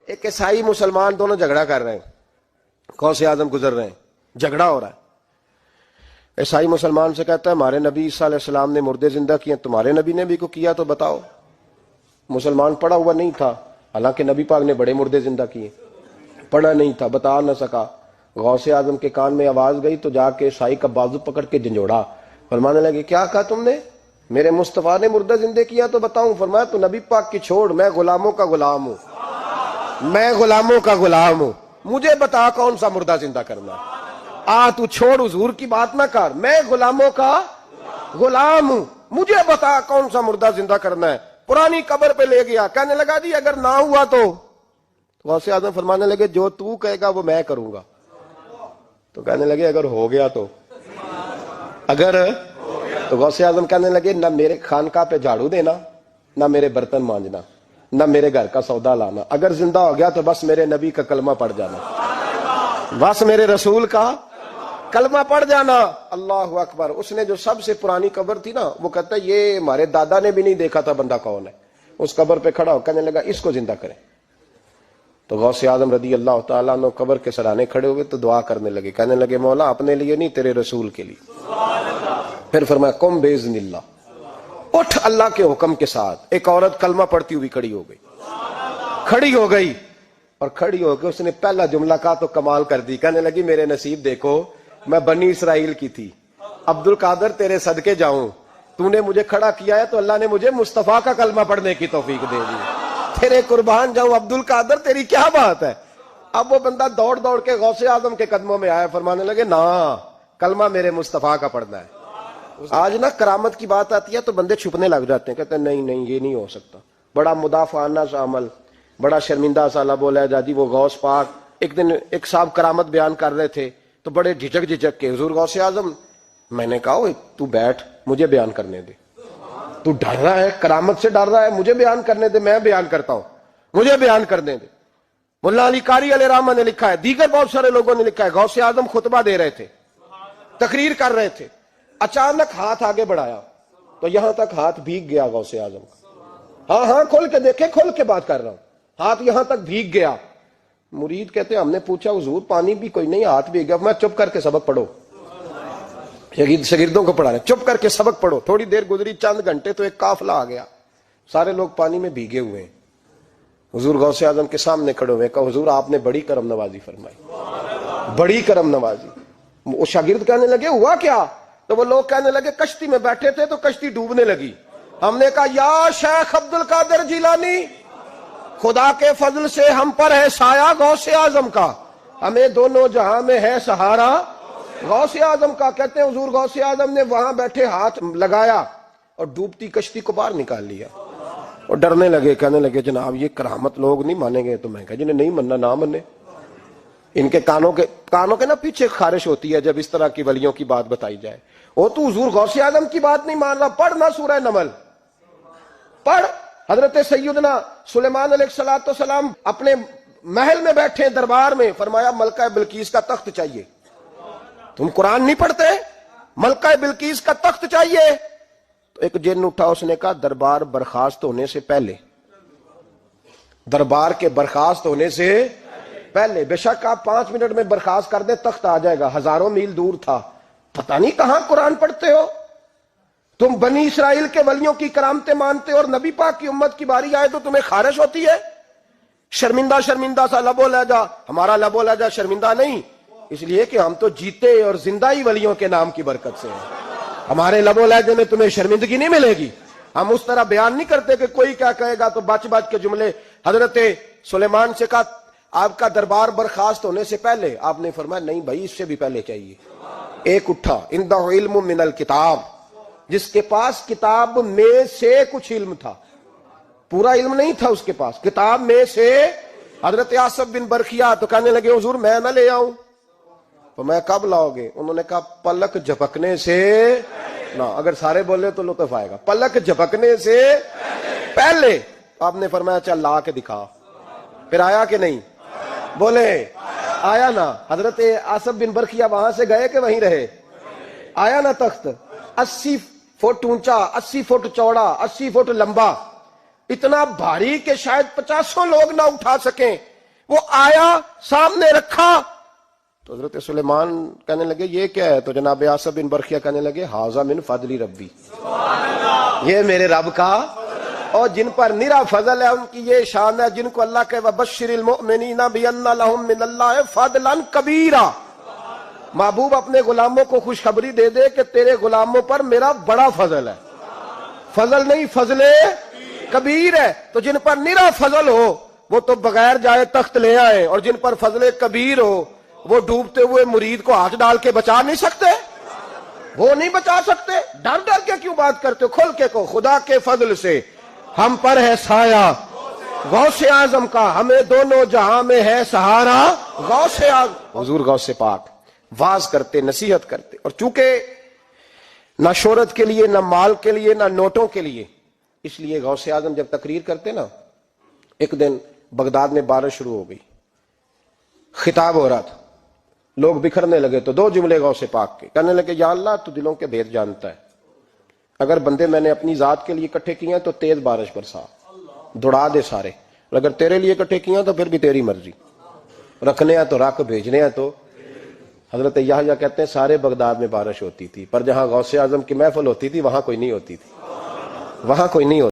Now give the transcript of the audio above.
ایک عیسائی مسلمان دونوں جھگڑا کر رہے ہیں، غوث اعظم گزر رہے ہیں، جھگڑا ہو رہا ہے. عیسائی مسلمان سے کہتا ہے ہمارے نبی عیسیٰ علیہ السلام نے مردے زندہ کیے، تمہارے نبی نے بھی کو کیا تو بتاؤ. مسلمان پڑھا ہوا نہیں تھا، حالانکہ نبی پاک نے بڑے مردے زندہ کیے، پڑھا نہیں تھا، بتا نہ سکا. غوث اعظم کے کان میں آواز گئی تو جا کے عیسائی کا بازو پکڑ کے جھنجھوڑا. فرمانے لگے کیا کہا تم نے؟ میرے مصطفیٰ نے مردہ زندہ کیا تو بتاؤں. فرمایا تو نبی پاک کی چھوڑ، میں غلاموں کا غلام ہوں، میں غلاموں کا غلام ہوں، مجھے بتا کون سا مردہ زندہ کرنا ہے. تو چھوڑ حضور کی بات نہ کر، میں غلاموں کا غلام ہوں، مجھے بتا کون سا مردہ زندہ کرنا ہے. پرانی قبر پہ لے گیا، کہنے لگا جی اگر نہ ہوا تو غوث اعظم فرمانے لگے جو تو کہے گا وہ میں کروں گا. تو کہنے لگے اگر ہو گیا تو، اگر تو غوث اعظم کہنے لگے نہ میرے خانقاہ پہ جھاڑو دینا، نہ میرے برتن مانجنا، نہ میرے گھر کا سودا لانا. اگر زندہ ہو گیا تو بس میرے نبی کا کلمہ پڑھ جانا، بس میرے رسول کا کلمہ پڑھ جانا. اللہ اکبر. اس نے جو سب سے پرانی قبر تھی نا، وہ کہتا ہے یہ ہمارے دادا نے بھی نہیں دیکھا تھا بندہ کون ہے. اس قبر پہ کھڑا ہو کہنے لگا اس کو زندہ کریں. تو غوث اعظم رضی اللہ تعالیٰ عنہ قبر کے سرانے کھڑے ہوئے تو دعا کرنے لگے، کہنے لگے مولا اپنے لیے نہیں، تیرے رسول کے لیے. پھر فرمایا قم باذن اللہ، اٹھ اللہ کے حکم کے ساتھ. ایک عورت کلمہ پڑھتی ہوئی کھڑی ہو گئی، کھڑی ہو گئی، اور کھڑی ہو کے اس نے پہلا جملہ کہا تو کمال کر دی. کہنے لگی میرے نصیب دیکھو، میں بنی اسرائیل کی تھی، عبد القادر تیرے صدقے جاؤں، تو نے مجھے کھڑا کیا ہے تو اللہ نے مجھے مصطفیٰ کا کلمہ پڑھنے کی توفیق دے دی. تیرے قربان جاؤں عبد القادر، تیری کیا بات ہے. اب وہ بندہ دوڑ دوڑ کے غوث اعظم کے قدموں میں آیا، فرمانے لگے نا کلمہ میرے مصطفیٰ کا پڑھنا ہے. آج نا کرامت کی بات آتی ہے تو بندے چھپنے لگ جاتے ہیں، کہتے ہیں نہیں نہیں یہ نہیں ہو سکتا. بڑا مدافعانہ سا عمل، بڑا شرمندہ سا بولا ہے جادی. وہ غوث پاک ایک دن ایک صاحب کرامت بیان کر رہے تھے تو بڑے جھجک کے حضور غوث اعظم، میں نے کہا تو بیٹھ مجھے بیان کرنے دے. تو ڈر رہا ہے، کرامت سے ڈر رہا ہے، مجھے بیان کرنے دے، میں بیان کرتا ہوں، مجھے بیان کرنے دے. ملا علی قاری علیہ رحمہ نے لکھا ہے، دیگر بہت سارے لوگوں نے لکھا ہے، غوث اعظم خطبہ دے رہے تھے، تقریر کر رہے تھے، اچانک ہاتھ آگے بڑھایا تو یہاں تک ہاتھ بھیگ گیا غوث اعظم کا. ہاں کھول کے دیکھے، کھول کے بات کر رہا ہوں، ہاتھ یہاں تک بھیگ گیا. مرید کہتے ہیں ہم نے پوچھا حضور پانی بھی کوئی نہیں، ہاتھ بھیگ گیا. میں چپ کر کے سبق پڑھو، شاگردوں کو پڑھا رہے، چپ کر کے سبق پڑھو. تھوڑی دیر گزری، چند گھنٹے تو ایک قافلہ آ گیا، سارے لوگ پانی میں بھیگے ہوئے ہیں. حضور غوث اعظم کے سامنے کھڑے ہوئے، کہا حضور آپ نے بڑی کرم نوازی فرمائی، بڑی کرم نوازی. وہ شاگرد کہنے لگے ہوا کیا؟ تو وہ لوگ کہنے لگے کشتی میں بیٹھے تھے تو کشتی ڈوبنے لگی. ہم نے کہا یا شیخ عبد القادر جیلانی، خدا کے فضل سے ہم پر ہے سایہ غوث اعظم کا، ہمیں دونوں جہاں میں ہے سہارا غوث اعظم کا. کہتے ہیں حضور غوث اعظم نے وہاں بیٹھے ہاتھ لگایا اور ڈوبتی کشتی کو باہر نکال لیا. اور ڈرنے لگے، کہنے لگے جناب یہ کرامت لوگ نہیں مانیں گے. تو میں کہا جنہیں نہیں مننا نہ منے. ان کے کانوں کے نا پیچھے خارش ہوتی ہے جب اس طرح کی ولیوں کی بات بتائی جائے. وہ تو حضور غوث اعظم کی بات نہیں مان رہا، پڑھنا سورہ نمل پڑھ. حضرت سیدنا سلیمان علیہ السلام اپنے محل میں بیٹھے دربار میں، فرمایا ملکہ بلقیس کا تخت چاہیے. تم قرآن نہیں پڑھتے؟ ملکہ بلقیس کا تخت چاہیے. تو ایک جن اٹھا، اس نے کہا دربار برخاست ہونے سے پہلے، دربار کے برخاست ہونے سے پہلے، بے شک آپ 5 منٹ میں برخاست کر دیں تخت آ جائے گا. ہزاروں میل دور تھا. پتہ نہیں کہاں قرآن پڑھتے ہو تم. بنی اسرائیل کے ولیوں کی کرامتیں مانتے ہو اور نبی پاک کی امت کی باری آئے تو تمہیں خارش ہوتی ہے. شرمندہ سا لب و لہجہ. ہمارا لب و لہجہ شرمندہ نہیں، اس لیے کہ ہم تو جیتے اور زندہ ہی ولیوں کے نام کی برکت سے ہیں. ہمارے لب و لہجے میں تمہیں شرمندگی نہیں ملے گی. ہم اس طرح بیان نہیں کرتے کہ کوئی کیا کہے گا تو بچ کے جملے. حضرت سلیمان سے کہا آپ کا دربار برخاست ہونے سے پہلے. آپ نے فرمایا نہیں بھائی اس سے بھی پہلے چاہیے. ایک اٹھا، عندہ علم من الکتاب، جس کے پاس کتاب میں سے کچھ علم تھا، پورا علم نہیں تھا اس کے پاس، کتاب میں سے. حضرت آصف بن برخیا تو کہنے لگے حضور میں نہ لے آؤں. تو میں کب لاؤ گے؟ انہوں نے کہا پلک جھپکنے سے نہ. اگر سارے بولے تو لطف آئے گا. پلک جھپکنے سے پہلے. آپ نے فرمایا چل لا کے دکھا. پھر آیا کہ نہیں؟ بولے آیا نا. حضرت آصف بن برخیا وہاں سے گئے کہ وہیں رہے؟ آیا نا تخت. 80 فٹ اونچا، 80 فٹ چوڑا، 80 فٹ لمبا، اتنا بھاری کہ شاید 50 لوگ نہ اٹھا سکیں. وہ آیا سامنے رکھا تو حضرت سلیمان کہنے لگے یہ کیا ہے؟ تو جناب آصف بن برخیہ کہنے لگے ھذا من فضل ربی، یہ میرے رب کا، اور جن پر نرا فضل ہے ان کی یہ شان ہے جن کو اللہ کے وبشر المؤمنین بان لهم من اللہ فضلا کبیرا، محبوب اپنے غلاموں کو خوشخبری دے دے کہ تیرے غلاموں پر میرا بڑا فضل ہے، فضل نہیں فضل کبیر ہے۔ تو جن پر نرا فضل ہو وہ تو بغیر جائے تخت لے آئے، اور جن پر فضل کبیر ہو وہ ڈوبتے ہوئے مرید کو ہاتھ ڈال کے بچا نہیں سکتے، وہ نہیں بچا سکتے۔ ڈر ڈر کے کیوں بات کرتے ہو؟ کھل کے کو خدا کے فضل سے ہم پر ہے سایہ غوث اعظم کا، ہمیں دونوں جہاں میں ہے سہارا غوث اعظم۔ حضور غوث پاک واز کرتے، نصیحت کرتے، اور چونکہ نہ شہرت کے لیے، نہ مال کے لیے، نہ نوٹوں کے لیے، اس لیے غوث اعظم جب تقریر کرتے نا، ایک دن بغداد میں بارش شروع ہو گئی، خطاب ہو رہا تھا، لوگ بکھرنے لگے تو دو جملے غوث پاک کے، کہنے لگے یا اللہ تو دلوں کے بھید جانتا ہے، اگر بندے میں نے اپنی ذات کے لیے اکٹھے کیے ہیں تو تیز بارش برسا، دوڑا دے سارے، اور اگر تیرے لیے اکٹھے کیے ہیں تو پھر بھی تیری مرضی، رکھنے ہیں تو رکھ، بھیجنے ہیں تو۔ حضرت یحییٰ کہتے ہیں سارے بغداد میں بارش ہوتی تھی، پر جہاں غوث اعظم کی محفل ہوتی تھی وہاں کوئی نہیں ہوتی تھی، وہاں کوئی نہیں ہوتی